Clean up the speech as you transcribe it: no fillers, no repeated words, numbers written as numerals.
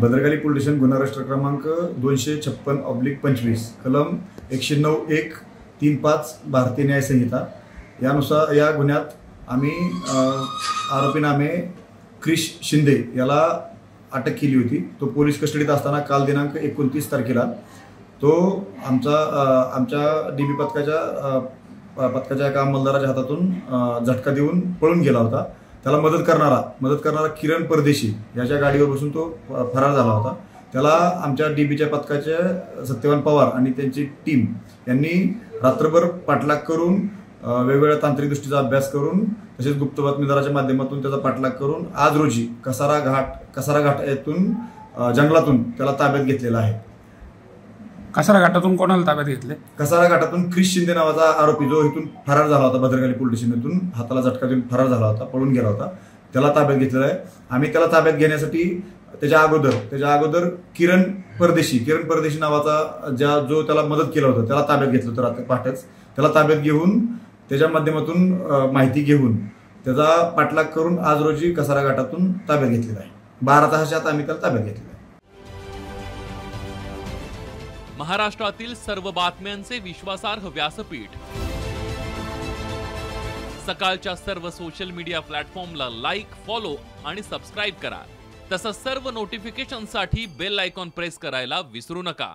Bhadrakali police station गुन्हा register क्रमांक 256/25 कलम 109(1) 3-5 भारतीय न्याय संहिता यानुसार या गुन्ह्यात आम्ही आरोपी नामे क्रिश शिंदे याला अटक केली होती। तो पोलीस कस्टडीत असताना काल दिनांक 29 तारखेला तो आमच्या डीबी पथकाच्या एका अंमलदाराच्या हातातून झटका देऊन पळून गेला होता। त्याला मदत करणारा किरण परदेशी याच्या गाडीवर बसून तो फरार झाला होता। त्याला आमच्या डीबीच्या पथकाचे सत्यवान पवार आणि त्यांची टीम यांनी रात्रभर पाठलाग करून वेगवेगळ्या तांत्रिक दृष्टीचा अभ्यास करून तसेच गुप्त बातमीदाराच्या माध्यमातून त्याचा पाठलाग करून आज रोजी कसारा घाट येथून जंगलातून त्याला ताब्यात घेतलेला आहे। कसारा घाटातून कोणाला ताब्यात घेतले? कसारा घाटातून क्रिश शिंदे नावाचा आरोपी जो इथून फरार झाला होता, भद्रकाली पोलीस स्टेशनतून हाताला झटका देऊन फरार झाला होता, पळून गेला होता, त्याला ताब्यात घेतलेला आहे। आम्ही त्याला ताब्यात घेण्यासाठी त्याच्या अगोदर किरण परदेशी नावाचा जो त्याला मदत केला होता त्याला ताब्यात घेतलं होतं रात्री पहाटेच। त्याला ताब्यात घेऊन त्याच्या माध्यमातून माहिती घेऊन त्याचा पाठलाग करून आज रोजी कसारा घाटातून ताब्यात घेतलेला आहे। 12 तासाच्या आम्ही त्याला ताब्यात घेतलेला आहे। महाराष्ट्रातील सर्व बातम्यांचे विश्वासार्ह व्यासपीठ, सकाळच्या सर्व सोशल मीडिया प्लॅटफॉर्मला लाईक, फॉलो आणि सबस्क्राईब करा। तसंच सर्व नोटिफिकेशनसाठी बेल आयकॉन प्रेस करायला विसरू नका।